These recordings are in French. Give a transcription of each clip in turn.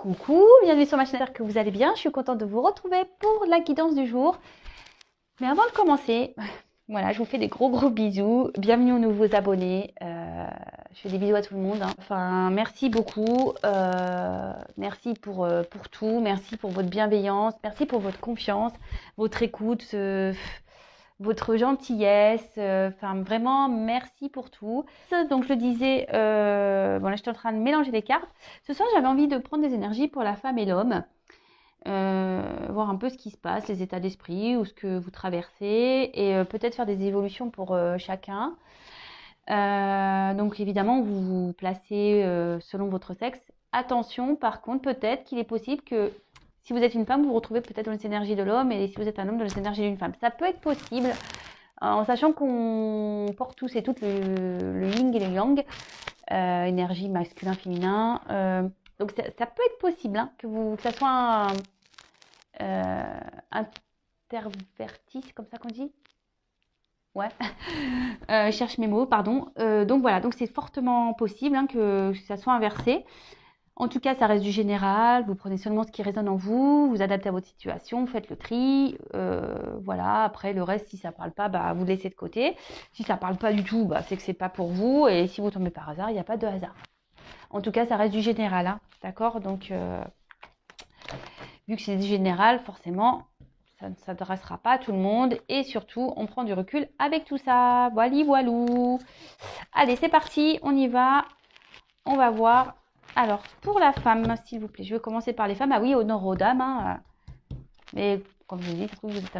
Coucou, bienvenue sur ma chaîne, j'espère que vous allez bien. Je suis contente de vous retrouver pour la guidance du jour. Mais avant de commencer, voilà, je vous fais des gros bisous. Bienvenue aux nouveaux abonnés. Je fais des bisous à tout le monde, hein. Enfin, merci beaucoup. Merci pour tout. Merci pour votre bienveillance. Merci pour votre confiance, votre écoute, votre gentillesse. Enfin, vraiment, merci pour tout. Donc, je le disais, bon, là, j'étais en train de mélanger les cartes. Ce soir, j'avais envie de prendre des énergies pour la femme et l'homme. Voir un peu ce qui se passe, les états d'esprit ou ce que vous traversez et peut-être faire des évolutions pour chacun. Donc évidemment, vous vous placez selon votre sexe. Attention, par contre, peut-être qu'il est possible que si vous êtes une femme, vous vous retrouvez peut-être dans les énergies de l'homme et si vous êtes un homme, dans les énergies d'une femme. Ça peut être possible, en sachant qu'on porte tous et toutes le yin et le yang, énergie masculin, féminin. Donc ça peut être possible hein, que ça soit interverti, c'est comme ça qu'on dit. Ouais, je cherche mes mots, pardon. Donc voilà, donc c'est fortement possible hein, que ça soit inversé. En tout cas, ça reste du général. Vous prenez seulement ce qui résonne en vous, vous adaptez à votre situation, faites le tri. Voilà, après le reste, si ça parle pas, bah, vous laissez de côté. Si ça parle pas du tout, bah, c'est que c'est pas pour vous. Et si vous tombez par hasard, il n'y a pas de hasard. En tout cas, ça reste du général, hein, d'accord? Donc, vu que c'est du général, forcément, ça ne s'adressera pas à tout le monde. Et surtout, on prend du recul avec tout ça. Voili, voilou. Allez, c'est parti, on y va. On va voir. Alors, pour la femme, s'il vous plaît, je vais commencer par les femmes. Ah oui, honneur aux dames. Hein. Mais comme je vous dis, vous êtes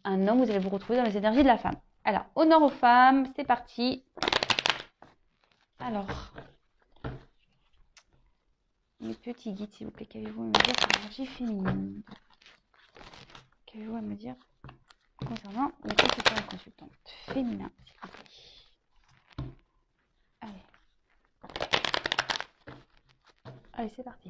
un homme, vous allez vous retrouver dans les énergies de la femme. Alors, honneur aux femmes, c'est parti. Alors, mes petits guides, s'il vous plaît, qu'avez-vous à me dire sur l'énergie féminine? Qu'avez-vous à me dire concernant les consultants et consultantes féminins, s'il vous plaît? Allez, c'est parti.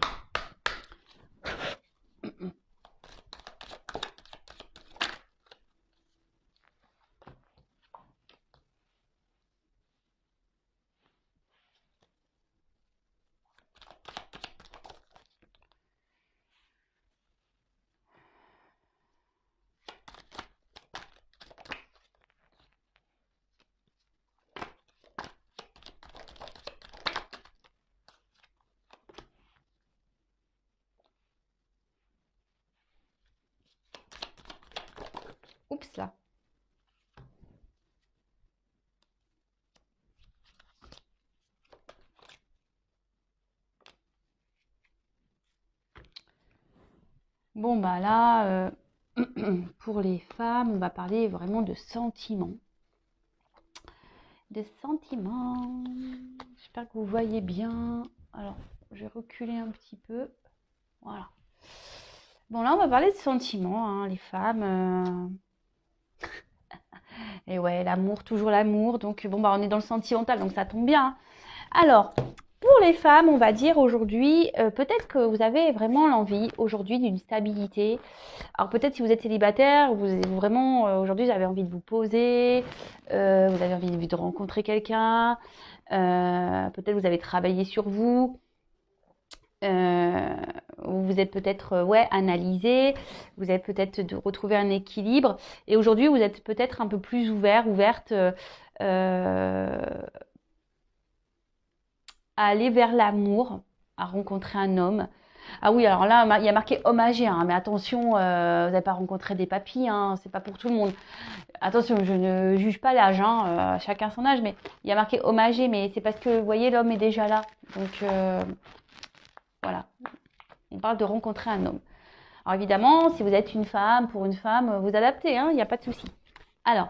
Oups là. Bon bah là, pour les femmes, on va parler vraiment de sentiments. Des sentiments. J'espère que vous voyez bien. Alors, je vais reculer un petit peu. Voilà. Bon là, on va parler de sentiments, hein, les femmes. Et ouais, l'amour, toujours l'amour. Donc bon bah on est dans le sentimental, donc ça tombe bien. Alors, pour les femmes, on va dire aujourd'hui, peut-être que vous avez vraiment l'envie aujourd'hui d'une stabilité. Alors peut-être si vous êtes célibataire, vous vraiment aujourd'hui vous avez envie de vous poser, vous avez envie de rencontrer quelqu'un, peut-être vous avez travaillé sur vous. Vous êtes peut-être ouais analysé, vous avez peut-être de retrouver un équilibre et aujourd'hui vous êtes peut-être un peu plus ouverte à aller vers l'amour, à rencontrer un homme. Ah oui, alors là, il y a marqué homme âgé, hein, mais attention, vous n'avez pas rencontré des papis, hein, c'est pas pour tout le monde. Attention, je ne juge pas l'âge, hein, chacun son âge, mais il y a marqué homme âgé, mais c'est parce que, vous voyez, l'homme est déjà là. Donc, voilà, on parle de rencontrer un homme. Alors évidemment, si vous êtes une femme, pour une femme, vous adaptez, hein, il n'y a pas de souci. Alors,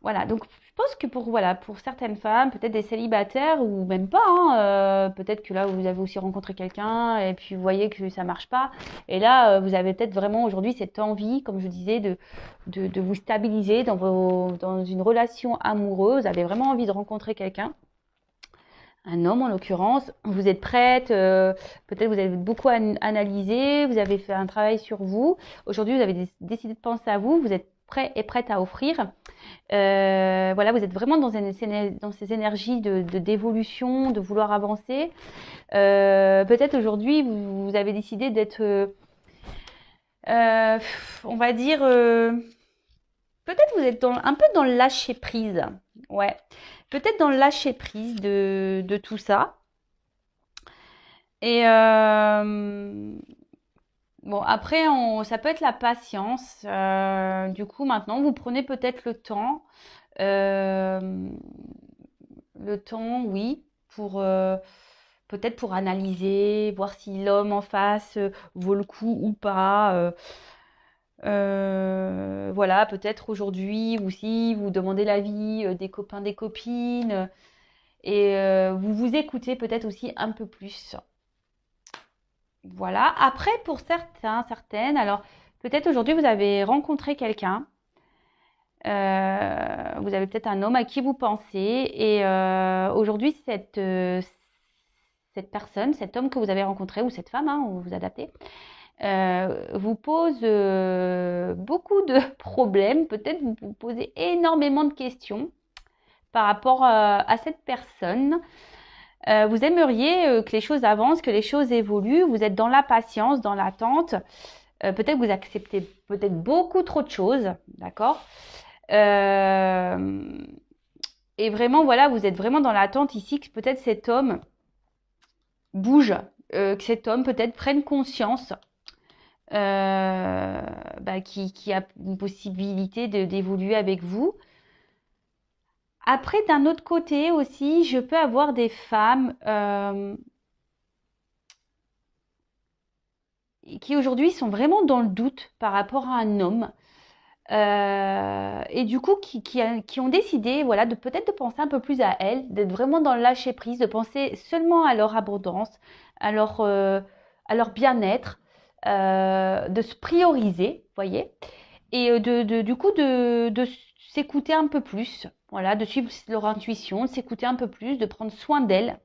voilà, donc je pense que pour certaines femmes, peut-être des célibataires ou même pas, hein, peut-être que là vous avez aussi rencontré quelqu'un et puis vous voyez que ça marche pas. Et là, vous avez peut-être vraiment aujourd'hui cette envie, comme je disais, de vous stabiliser dans une relation amoureuse. Vous avez vraiment envie de rencontrer quelqu'un. Un homme en l'occurrence, vous êtes prête, peut-être vous avez beaucoup analysé, vous avez fait un travail sur vous. Aujourd'hui, vous avez décidé de penser à vous, vous êtes prêt et prête à offrir. Voilà, vous êtes vraiment dans ces énergies de d'évolution, de vouloir avancer. Peut-être aujourd'hui, vous avez décidé d'être, on va dire, peut-être vous êtes un peu dans le lâcher prise. Ouais, peut-être dans le lâcher prise de tout ça. Et bon, après, ça peut être la patience. Du coup, maintenant, vous prenez peut-être euh, le temps, oui, pour peut-être pour analyser, voir si l'homme en face vaut le coup ou pas. Voilà, peut-être aujourd'hui aussi, vous demandez l'avis des copains, des copines, et vous vous écoutez peut-être aussi un peu plus. Voilà. Après, pour certains, certaines, alors peut-être aujourd'hui vous avez rencontré quelqu'un, vous avez peut-être un homme à qui vous pensez, et aujourd'hui cette personne, cet homme que vous avez rencontré, ou cette femme, hein, vous vous adaptez, vous pose beaucoup de problèmes, peut-être vous vous posez énormément de questions par rapport à cette personne. Vous aimeriez que les choses avancent, que les choses évoluent, vous êtes dans la patience, dans l'attente. Peut-être que vous acceptez peut-être beaucoup trop de choses, d'accord. Et vraiment, voilà, vous êtes vraiment dans l'attente ici que peut-être cet homme bouge, que cet homme peut-être prenne conscience qui a une possibilité d'évoluer avec vous. Après, d'un autre côté aussi, je peux avoir des femmes qui aujourd'hui sont vraiment dans le doute par rapport à un homme. Et du coup, qui ont décidé, voilà, de peut-être de penser un peu plus à elles, d'être vraiment dans le lâcher prise, de penser seulement à leur abondance, à leur bien-être, de se prioriser, voyez, et du coup de s'écouter un peu plus, voilà, de suivre leur intuition, de s'écouter un peu plus, de prendre soin d'elles,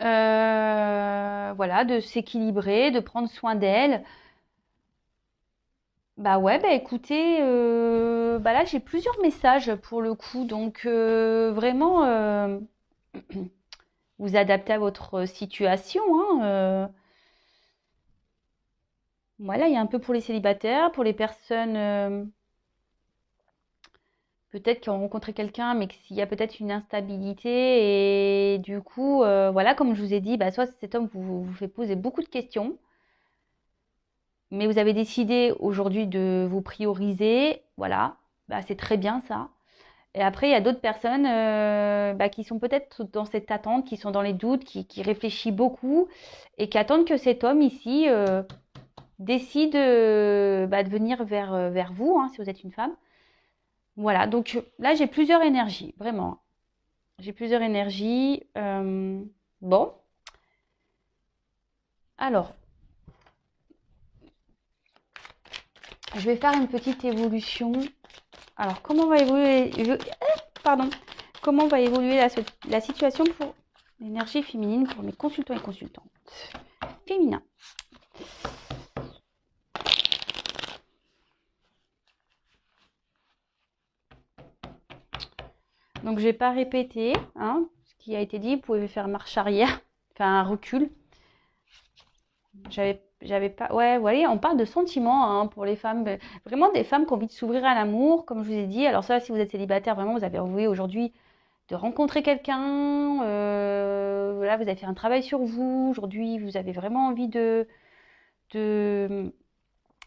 voilà, de s'équilibrer, de prendre soin d'elles. Bah ouais, bah écoutez, bah là j'ai plusieurs messages pour le coup, donc vraiment vous adaptez à votre situation, hein, voilà, il y a un peu pour les célibataires, pour les personnes peut-être qui ont rencontré quelqu'un, mais qu'il y a peut-être une instabilité, et du coup, voilà, comme je vous ai dit, bah soit cet homme vous fait poser beaucoup de questions, mais vous avez décidé aujourd'hui de vous prioriser, voilà, bah c'est très bien ça. Et après, il y a d'autres personnes qui sont peut-être dans cette attente, qui sont dans les doutes, qui réfléchissent beaucoup et qui attendent que cet homme ici décide de venir vers vous, hein, si vous êtes une femme. Voilà, donc là, j'ai plusieurs énergies, vraiment. J'ai plusieurs énergies. Bon, alors, je vais faire une petite évolution. Alors, comment va évoluer pardon. Comment va évoluer la situation pour l'énergie féminine pour mes consultants et consultantes féminins? Donc, je vais pas répéter hein, ce qui a été dit. Vous pouvez faire marche arrière, faire un recul. J'avais pas. Ouais, voilà, on parle de sentiments hein, pour les femmes. Vraiment des femmes qui ont envie de s'ouvrir à l'amour, comme je vous ai dit. Alors, ça, si vous êtes célibataire, vraiment, vous avez envie aujourd'hui de rencontrer quelqu'un. Voilà, vous avez fait un travail sur vous. Aujourd'hui, vous avez vraiment envie de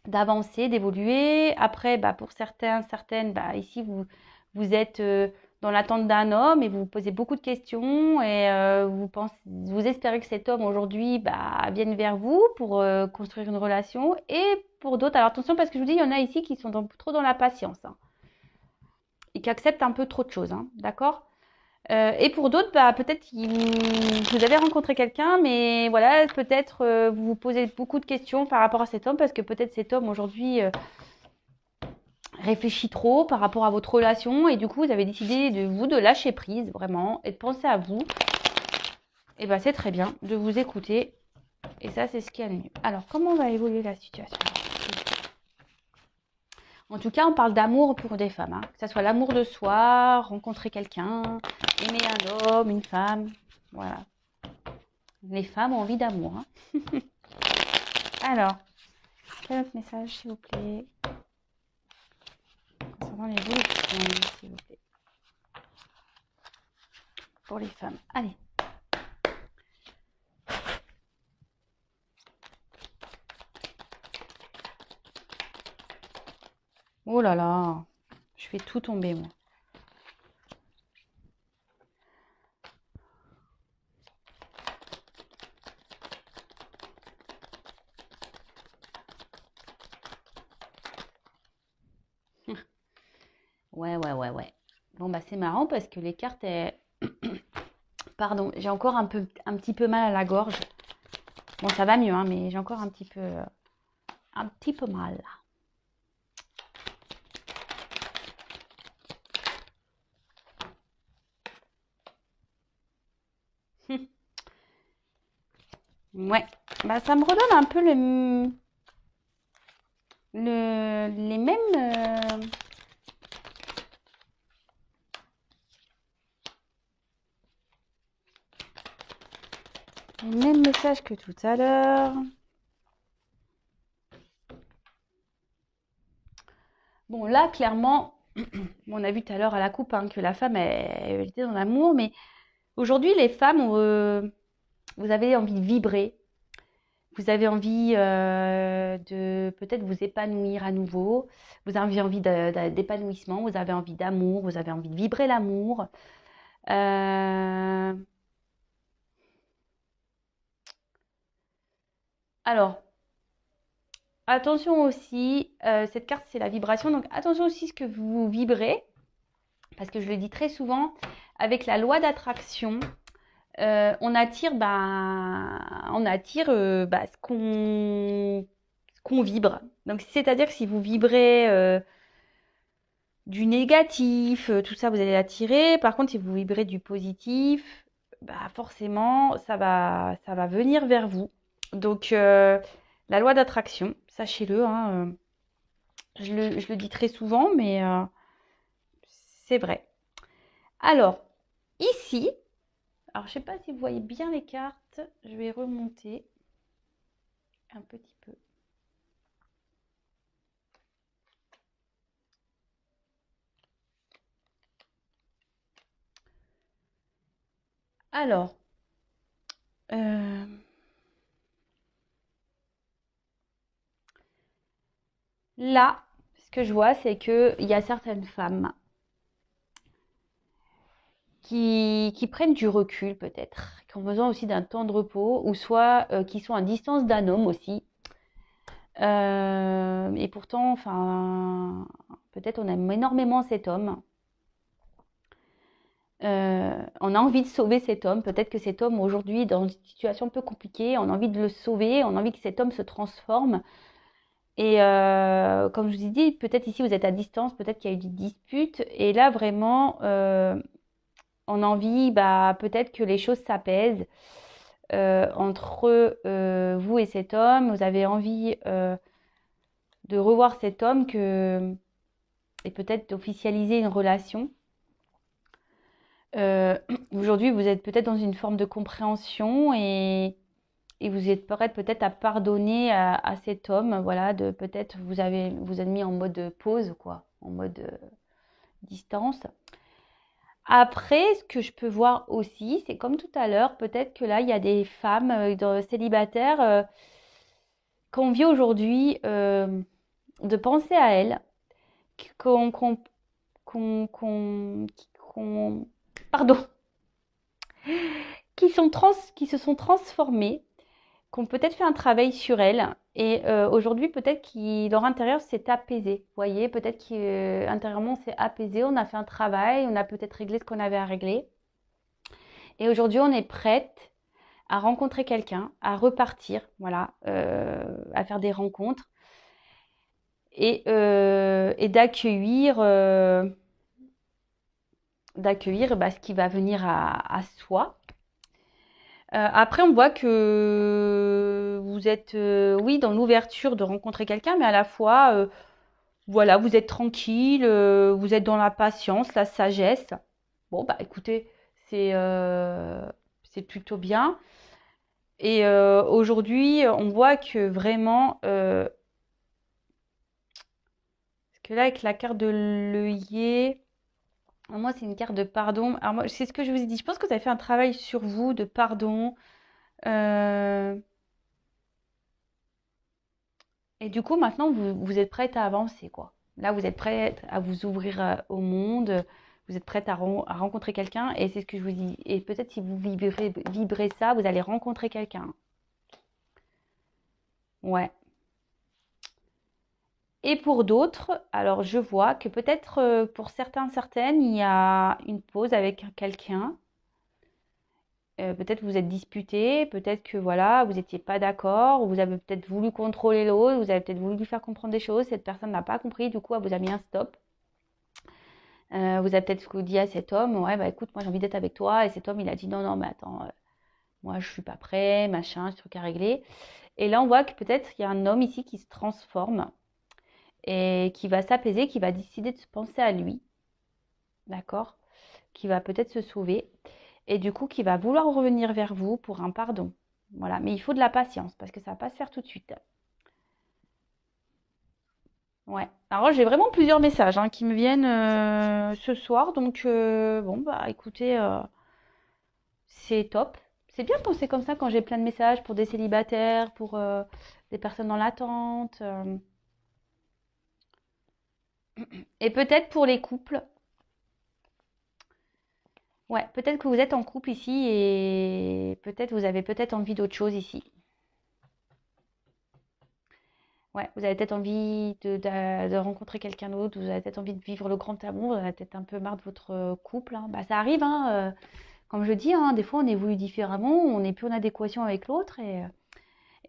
d'avancer, d'évoluer. Après, bah, pour certaines, bah, ici, vous êtes dans l'attente d'un homme et vous vous posez beaucoup de questions et vous espérez que cet homme aujourd'hui bah, vienne vers vous pour construire une relation. Et pour d'autres, alors attention parce que je vous dis, il y en a ici qui sont trop dans la patience hein, et qui acceptent un peu trop de choses, hein, d'accord? Et pour d'autres, bah, peut-être vous avez rencontré quelqu'un, mais voilà, peut-être vous vous posez beaucoup de questions par rapport à cet homme, parce que peut-être cet homme aujourd'hui réfléchit trop par rapport à votre relation, et du coup, vous avez décidé de lâcher prise, vraiment, et de penser à vous. Et bah, c'est très bien de vous écouter, et ça, c'est ce qui est le mieux. Alors, comment va évoluer la situation? En tout cas, on parle d'amour pour des femmes, hein. Que ce soit l'amour de soi, rencontrer quelqu'un, que ce soit l'amour de soi, rencontrer quelqu'un, aimer un homme, une femme. Voilà. Les femmes ont envie d'amour, hein. Alors, quel autre message, s'il vous plaît, concernant les évolutions, s'il vous plaît, pour les femmes. Allez. Oh là là, je fais tout tomber, moi. Ouais. Bon, bah, c'est marrant parce que les cartes, pardon, j'ai encore un petit peu mal à la gorge. Bon, ça va mieux, hein, mais j'ai encore un petit peu mal. Ouais, bah, ça me redonne un peu les mêmes messages que tout à l'heure. Bon, là, clairement, on a vu tout à l'heure à la coupe, hein, que la femme, elle était dans l'amour, mais aujourd'hui, les femmes, vous avez envie de vibrer. Vous avez envie de peut-être vous épanouir à nouveau. Vous avez envie d'épanouissement, vous avez envie d'amour, vous avez envie de vibrer l'amour. Alors, attention aussi, cette carte c'est la vibration, donc attention aussi à ce que vous vibrez, parce que je le dis très souvent, avec la loi d'attraction, on attire, ce qu'on vibre. Donc c'est-à-dire que si vous vibrez du négatif, tout ça vous allez l'attirer. Par contre, si vous vibrez du positif, bah forcément ça va venir vers vous. Donc la loi d'attraction, sachez-le, hein, je le dis très souvent, mais c'est vrai. Alors, ici, alors je ne sais pas si vous voyez bien les cartes, je vais remonter un petit peu. Alors, là, ce que je vois, c'est qu'il y a certaines femmes qui prennent du recul peut-être, qui ont besoin aussi d'un temps de repos, ou soit qui sont à distance d'un homme aussi. Et pourtant, enfin, peut-être on aime énormément cet homme. On a envie de sauver cet homme. Peut-être que cet homme aujourd'hui est dans une situation un peu compliquée. On a envie de le sauver. On a envie que cet homme se transforme. Et comme je vous ai dit, peut-être ici vous êtes à distance, peut-être qu'il y a eu des disputes. Et là vraiment, on a envie, peut-être que les choses s'apaisent entre vous et cet homme. Vous avez envie de revoir cet homme et peut-être d'officialiser une relation. Aujourd'hui, vous êtes peut-être dans une forme de compréhension et vous êtes prête peut-être à pardonner à cet homme, voilà, de peut-être vous êtes mis en mode pause, quoi, en mode distance. Après, ce que je peux voir aussi, c'est comme tout à l'heure, peut-être que là, il y a des femmes célibataires qui ont envie aujourd'hui de penser à elles, qu'on, qu'on, qu'on, qu'on- qu'on- pardon, qui se sont transformées, qui ont peut-être fait un travail sur elles. Et aujourd'hui, peut-être que leur intérieur s'est apaisé. Vous voyez, peut-être qu'intérieurement, c'est apaisé. On a fait un travail, on a peut-être réglé ce qu'on avait à régler. Et aujourd'hui, on est prête à rencontrer quelqu'un, à repartir, voilà, à faire des rencontres et d'accueillir ce qui va venir à soi. Après, on voit que vous êtes, oui, dans l'ouverture de rencontrer quelqu'un, mais à la fois, Voilà, vous êtes tranquille, vous êtes dans la patience, la sagesse. Bon, bah écoutez, c'est plutôt bien. Et aujourd'hui, on voit que vraiment, parce que là, avec la carte de l'œillet, moi, c'est une carte de pardon. Alors moi, c'est ce que je vous ai dit. Je pense que vous avez fait un travail sur vous de pardon. Euh, et du coup, maintenant, vous êtes prête à avancer, quoi. Là, vous êtes prête à vous ouvrir au monde. Vous êtes prête à rencontrer quelqu'un. Et c'est ce que je vous dis. Et peut-être si vous vibrez ça, vous allez rencontrer quelqu'un. Ouais. Et pour d'autres, alors je vois que peut-être pour certains, certaines, il y a une pause avec quelqu'un. Peut-être vous êtes disputé, peut-être que voilà, vous n'étiez pas d'accord, ou vous avez peut-être voulu contrôler l'autre, vous avez peut-être voulu lui faire comprendre des choses, cette personne n'a pas compris, du coup, elle vous a mis un stop. Vous avez peut-être dit à cet homme, ouais, bah écoute, moi j'ai envie d'être avec toi, et cet homme il a dit non, non, mais attends, moi je suis pas prêt, machin, ce truc à régler. Et là on voit que peut-être il y a un homme ici qui se transforme et qui va s'apaiser, qui va décider de se penser à lui, d'accord? Qui va peut-être se sauver et du coup qui va vouloir revenir vers vous pour un pardon. Voilà, mais il faut de la patience parce que ça va pas se faire tout de suite. Ouais. Alors j'ai vraiment plusieurs messages qui me viennent ce soir, donc bon bah écoutez, c'est top. C'est bien de penser comme ça quand j'ai plein de messages pour des célibataires, pour des personnes dans l'attente, et peut-être pour les couples. Ouais, peut-être que vous êtes en couple ici et peut-être vous avez peut-être envie d'autre chose ici. Ouais, vous avez peut-être envie de rencontrer quelqu'un d'autre, vous avez peut-être envie de vivre le grand amour, vous avez peut-être un peu marre de votre couple, hein. Bah, ça arrive, hein, comme je dis, hein, des fois on évolue différemment, on n'est plus en adéquation avec l'autre et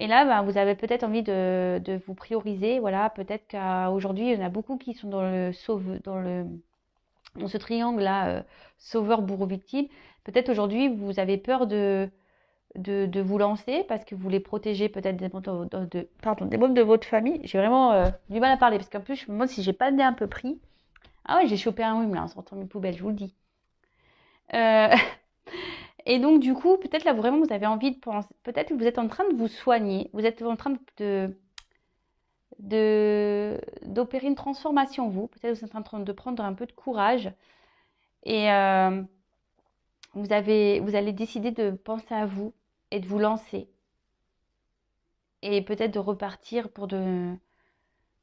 là, bah, vous avez peut-être envie de vous prioriser. Voilà, peut-être qu'aujourd'hui, il y en a beaucoup qui sont dans ce triangle-là, sauveur, bourreau, victime. Peut-être aujourd'hui, vous avez peur de vous lancer parce que vous les protégez peut-être des membres des membres de votre famille. J'ai vraiment du mal à parler parce qu'en plus, je me demande si j'ai pas le nez un peu pris. Ah ouais, j'ai chopé un rhume là en sortant de mes poubelles, je vous le dis. Euh, et donc, du coup, peut-être là, vraiment, vous avez envie de penser. Peut-être que vous êtes en train de vous soigner. Vous êtes en train d'opérer une transformation, vous. Peut-être que vous êtes en train de prendre un peu de courage. Et vous allez décider de penser à vous et de vous lancer. Et peut-être de repartir pour de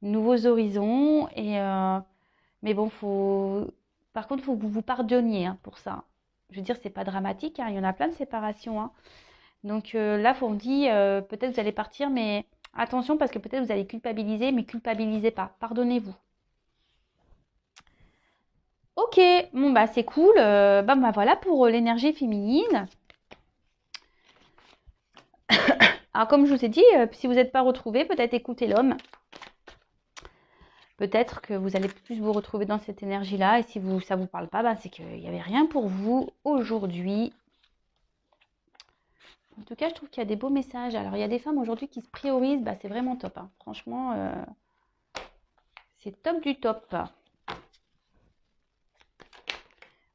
nouveaux horizons. Mais bon, par contre, il faut que vous vous pardonniez pour ça. Je veux dire, c'est pas dramatique, hein. Il y en a plein de séparations, hein. Donc là, on dit, peut-être vous allez partir, mais attention parce que peut-être vous allez culpabiliser, mais culpabilisez pas. Pardonnez-vous. Ok, bon bah c'est cool. Bah voilà pour l'énergie féminine. Alors comme je vous ai dit, si vous n'êtes pas retrouvés, peut-être écoutez l'homme. Peut-être que vous allez plus vous retrouver dans cette énergie-là. Et si ça ne vous parle pas, bah, c'est qu'il n'y avait rien pour vous aujourd'hui. En tout cas, je trouve qu'il y a des beaux messages. Alors, il y a des femmes aujourd'hui qui se priorisent. Bah, c'est vraiment top, hein. Franchement, c'est top du top.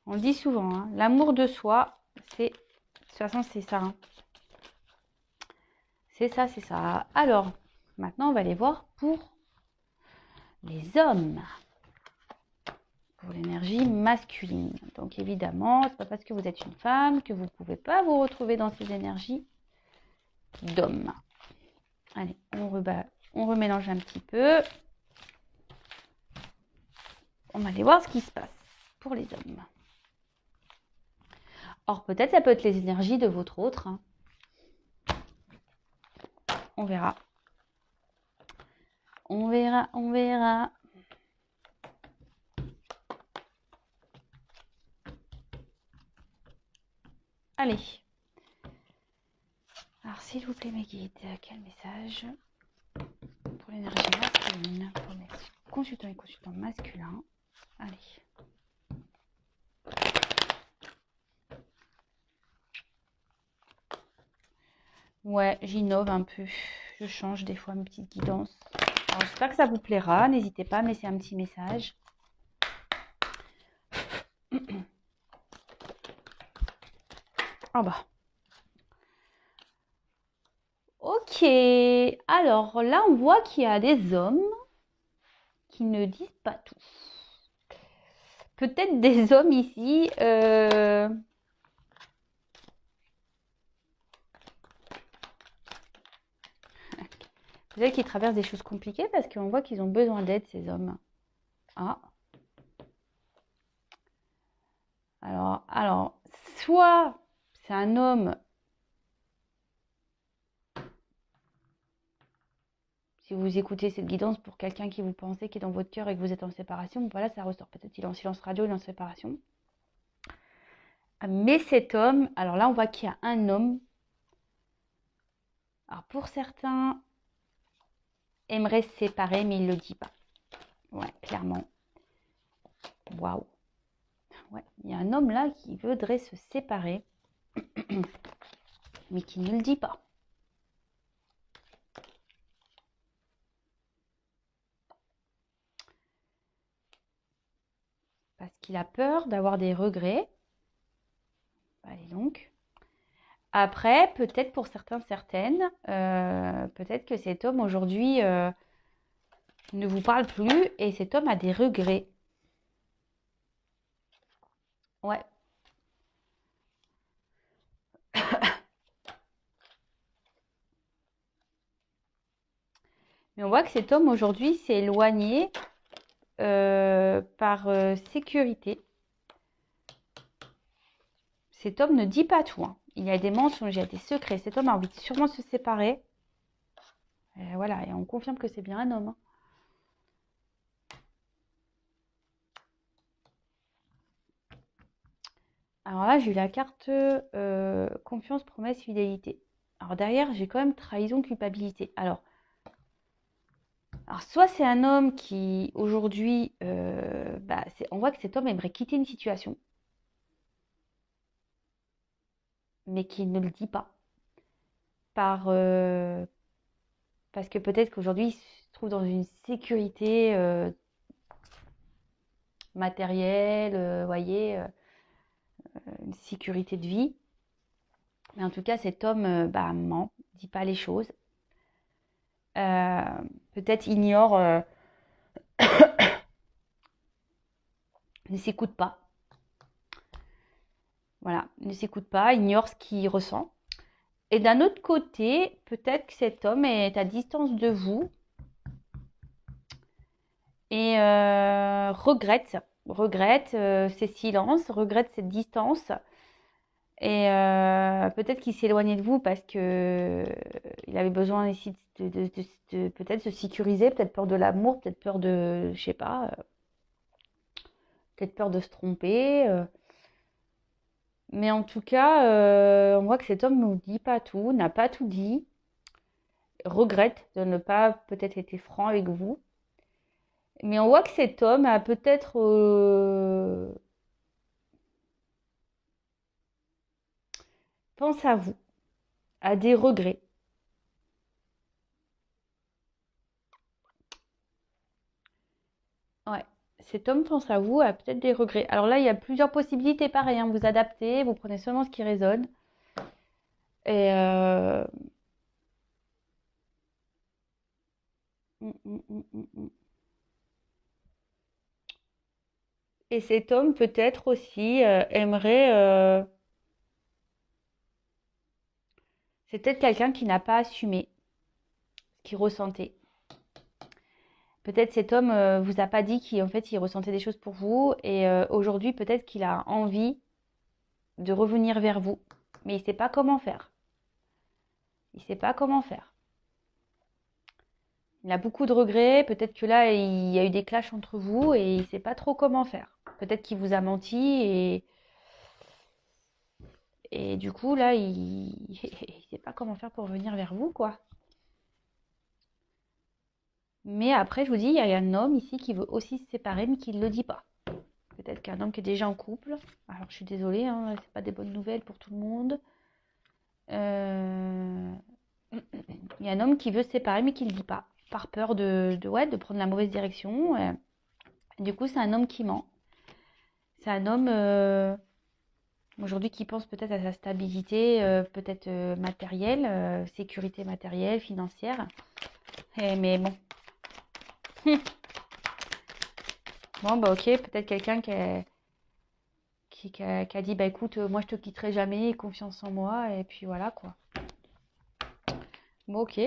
On le dit souvent, hein, l'amour de soi, de toute façon, c'est ça, hein. C'est ça, c'est ça. Alors, maintenant, on va aller voir pour les hommes. Pour l'énergie masculine. Donc évidemment, c'est pas parce que vous êtes une femme que vous ne pouvez pas vous retrouver dans ces énergies d'homme. Allez, on remélange un petit peu. On va aller voir ce qui se passe pour les hommes. Or, peut-être ça peut être les énergies de votre autre, hein. On verra. On verra, on verra. Allez. Alors, s'il vous plaît, mes guides, quel message pour l'énergie masculine, pour les consultants et consultants masculins. Allez. Ouais, j'innove un peu. Je change des fois mes petites guidances. Alors, j'espère que ça vous plaira. N'hésitez pas à me laisser un petit message. Ah bah. Ok. Alors là, on voit qu'il y a des hommes qui ne disent pas tout. Peut-être des hommes ici. Peut-être qu'ils traversent des choses compliquées parce qu'on voit qu'ils ont besoin d'aide, ces hommes. Ah. Alors, soit c'est un homme, si vous écoutez cette guidance pour quelqu'un qui vous pensez, qui est dans votre cœur et que vous êtes en séparation, voilà, ça ressort. Peut-être qu'il est en silence radio, il est en séparation. Mais cet homme, alors là, on voit qu'il y a un homme. Alors, pour certains, aimerait se séparer, mais il ne le dit pas. Ouais, clairement. Waouh. Ouais, il y a un homme là qui voudrait se séparer, mais qui ne le dit pas. Parce qu'il a peur d'avoir des regrets. Allez donc. Après, peut-être pour certains, certaines, peut-être que cet homme aujourd'hui ne vous parle plus et cet homme a des regrets. Ouais. Mais on voit que cet homme aujourd'hui s'est éloigné par sécurité. Cet homme ne dit pas tout. Hein. Il y a des mensonges, il y a des secrets. Cet homme a envie de sûrement se séparer. Et voilà, et on confirme que c'est bien un homme. Hein. Alors là, j'ai eu la carte confiance, promesse, fidélité. Alors derrière, j'ai quand même trahison, culpabilité. Alors soit c'est un homme qui, aujourd'hui, on voit que cet homme aimerait quitter une situation, mais qui ne le dit pas. Parce que peut-être qu'aujourd'hui, il se trouve dans une sécurité matérielle, voyez, une sécurité de vie. Mais en tout cas, cet homme ment, ne dit pas les choses. Peut-être ignore, ne s'écoute pas. Voilà, ne s'écoute pas, ignore ce qu'il ressent. Et d'un autre côté, peut-être que cet homme est à distance de vous et regrette ses silences, regrette cette distance. Et peut-être qu'il s'est éloigné de vous parce que il avait besoin ici de peut-être se sécuriser, peut-être peur de l'amour, peut-être peur de, je sais pas, peut-être peur de se tromper. Mais en tout cas, on voit que cet homme ne dit pas tout, n'a pas tout dit, regrette de ne pas peut-être été franc avec vous. Mais on voit que cet homme a peut-être pense à vous, a des regrets. Ouais, cet homme pense à vous, a peut-être des regrets. Alors là, il y a plusieurs possibilités, pareil, hein, vous adaptez, vous prenez seulement ce qui résonne. Et Et cet homme peut-être aussi aimerait. C'est peut-être quelqu'un qui n'a pas assumé ce qu'il ressentait. Peut-être cet homme vous a pas dit qu'en fait il ressentait des choses pour vous et aujourd'hui peut-être qu'il a envie de revenir vers vous, mais il ne sait pas comment faire. Il ne sait pas comment faire. Il a beaucoup de regrets, peut-être que là il y a eu des clashs entre vous et il ne sait pas trop comment faire. Peut-être qu'il vous a menti et du coup là il ne sait pas comment faire pour revenir vers vous quoi. Mais après, je vous dis, il y a un homme ici qui veut aussi se séparer, mais qui ne le dit pas. Peut-être qu'un homme qui est déjà en couple. Alors, je suis désolée, hein, c'est pas des bonnes nouvelles pour tout le monde. Il y a un homme qui veut se séparer, mais qui ne le dit pas. par peur de prendre la mauvaise direction. Du coup, c'est un homme qui ment. C'est un homme aujourd'hui qui pense peut-être à sa stabilité, peut-être matérielle, sécurité matérielle, financière. Mais bon. Bon, bah ok, peut-être quelqu'un qui a dit, bah écoute, moi je te quitterai jamais, confiance en moi, et puis voilà quoi. Bon, ok.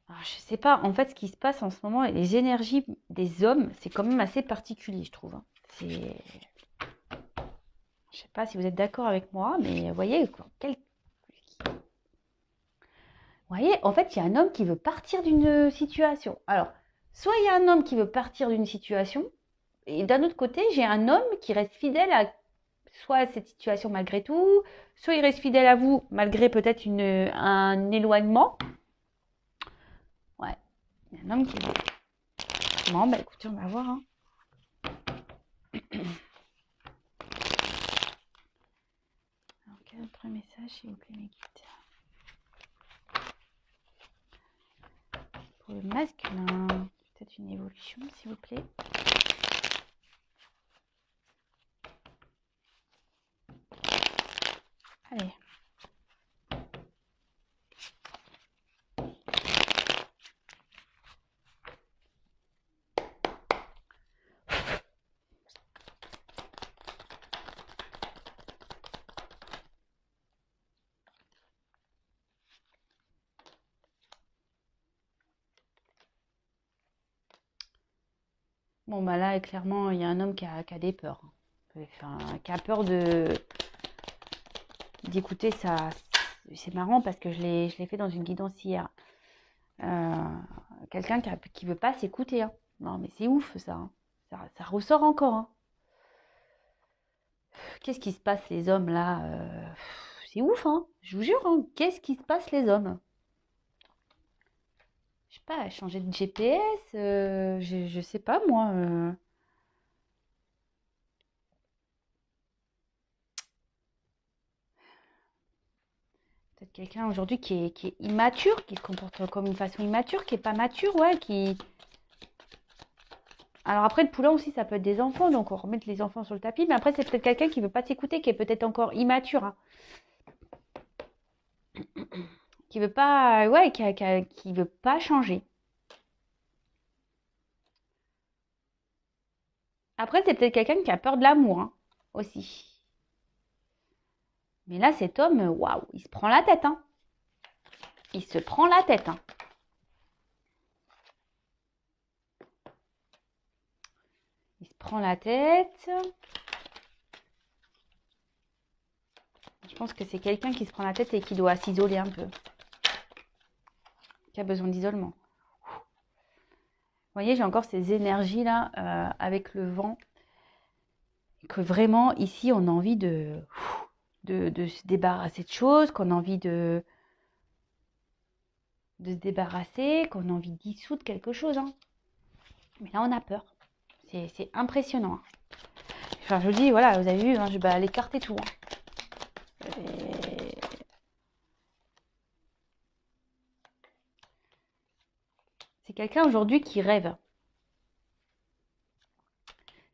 Alors, je sais pas, en fait, ce qui se passe en ce moment, les énergies des hommes, c'est quand même assez particulier, je trouve. Je sais pas si vous êtes d'accord avec moi, mais vous voyez, voyez, en fait, il y a un homme qui veut partir d'une situation. Alors, soit il y a un homme qui veut partir d'une situation, et d'un autre côté, j'ai un homme qui reste fidèle à soit cette situation malgré tout, soit il reste fidèle à vous malgré peut-être un éloignement. Ouais, il y a un homme qui veut. Bon, bah écoutez, on va voir. Hein. Alors, quel autre message, s'il vous plaît, mes guides? Pour le masculin, peut-être une évolution, s'il vous plaît. Allez. Bon, bah là, clairement, il y a un homme qui a des peurs. Enfin, qui a peur d'écouter ça. C'est marrant parce que je l'ai fait dans une guidance hier. Quelqu'un qui veut pas s'écouter. Hein. Non, mais c'est ouf ça, hein. Ça ressort encore. Hein. Qu'est-ce qui se passe les hommes là c'est ouf, hein. Je vous jure. Hein. Qu'est-ce qui se passe les hommes? Je sais pas, changer de GPS, je sais pas moi. Peut-être quelqu'un aujourd'hui qui est immature, qui se comporte comme une façon immature, qui est pas mature, ouais, qui. Alors après, le poulain aussi, ça peut être des enfants, donc on remet les enfants sur le tapis. Mais après, c'est peut-être quelqu'un qui veut pas s'écouter, qui est peut-être encore immature, hein. Qui veut pas, ouais, qui veut pas changer. Après, c'est peut-être quelqu'un qui a peur de l'amour, hein, aussi. Mais là, cet homme, waouh, il se prend la tête, hein. Il se prend la tête, hein. Il se prend la tête. Je pense que c'est quelqu'un qui se prend la tête et qui doit s'isoler un peu. Qui a besoin d'isolement. Vous voyez, j'ai encore ces énergies-là avec le vent. Que vraiment, ici, on a envie de se débarrasser de choses, qu'on a envie de se débarrasser, qu'on a envie de dissoudre quelque chose. Hein. Mais là, on a peur. C'est impressionnant. Hein. Enfin, je vous dis, voilà, vous avez vu, hein, je vais aller écarter tout. Hein. C'est quelqu'un aujourd'hui qui rêve.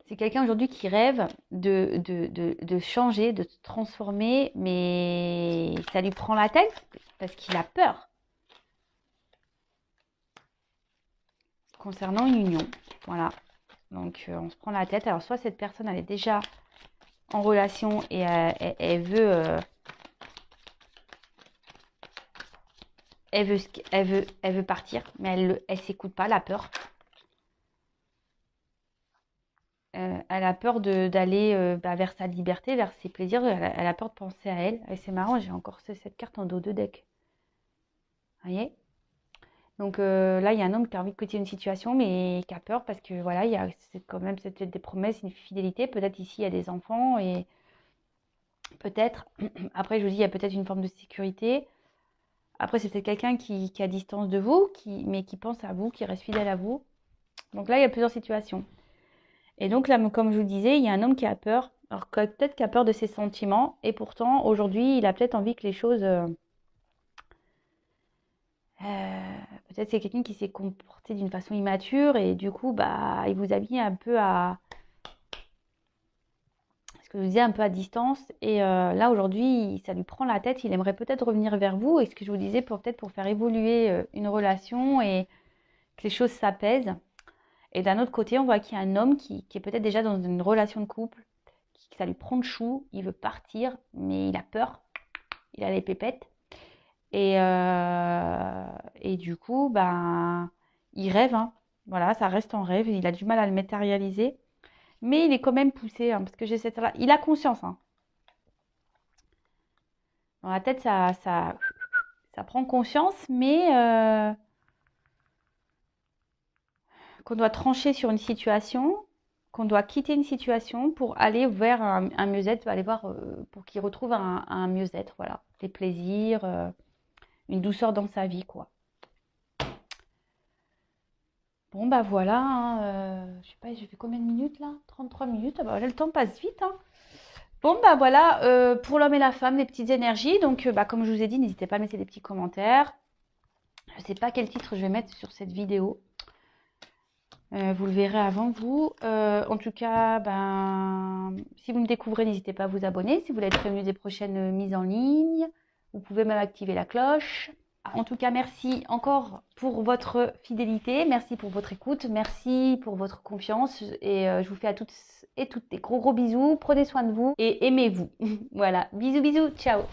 C'est quelqu'un aujourd'hui qui rêve de changer, de se transformer, mais ça lui prend la tête parce qu'il a peur. Concernant une union, voilà. Donc, on se prend la tête. Alors, soit cette personne, elle est déjà en relation et elle veut... Elle veut partir, mais elle s'écoute pas, elle a peur. Elle a peur d'aller vers sa liberté, vers ses plaisirs. Elle a peur de penser à elle. Et c'est marrant, j'ai encore cette carte en dos de deck. Vous voyez? Donc là, il y a un homme qui a envie de quitter une situation, mais qui a peur parce que voilà, il y a quand même des promesses, une fidélité. Peut-être ici, il y a des enfants et peut-être, après, je vous dis, il y a peut-être une forme de sécurité. Après, c'est peut-être quelqu'un qui est à distance de vous, mais qui pense à vous, qui reste fidèle à vous. Donc là, il y a plusieurs situations. Et donc là, comme je vous disais, il y a un homme qui a peur. Alors peut-être qu'il a peur de ses sentiments. Et pourtant, aujourd'hui, il a peut-être envie que les choses Peut-être c'est quelqu'un qui s'est comporté d'une façon immature et du coup, bah, il vous a mis un peu à, ce que je vous disais, un peu à distance. Et là, aujourd'hui, ça lui prend la tête. Il aimerait peut-être revenir vers vous. Et ce que je vous disais, peut-être pour faire évoluer une relation et que les choses s'apaisent. Et d'un autre côté, on voit qu'il y a un homme qui est peut-être déjà dans une relation de couple, ça lui prend le chou, il veut partir, mais il a peur, il a les pépettes. Et du coup, ben, il rêve, hein. Voilà, ça reste en rêve, il a du mal à le matérialiser. Mais il est quand même poussé, hein, parce que j'ai cette... Il a conscience, hein. Dans la tête, ça prend conscience, mais qu'on doit trancher sur une situation, qu'on doit quitter une situation pour aller vers un mieux-être, aller voir pour qu'il retrouve un mieux-être, voilà, des plaisirs, une douceur dans sa vie, quoi. Bon, bah voilà, hein, je sais pas, j'ai fait combien de minutes là? 33 minutes, ah bah, voilà, le temps passe vite, hein. Bon, bah voilà, pour l'homme et la femme, des petites énergies. Donc, bah, comme je vous ai dit, n'hésitez pas à mettre des petits commentaires. Je ne sais pas quel titre je vais mettre sur cette vidéo. Vous le verrez avant vous. En tout cas, ben, si vous me découvrez, n'hésitez pas à vous abonner. Si vous voulez être prévenu des prochaines mises en ligne, vous pouvez même activer la cloche. En tout cas, merci encore pour votre fidélité, merci pour votre écoute, merci pour votre confiance et je vous fais à toutes et toutes des gros bisous. Prenez soin de vous et aimez-vous. Voilà, bisous bisous, ciao.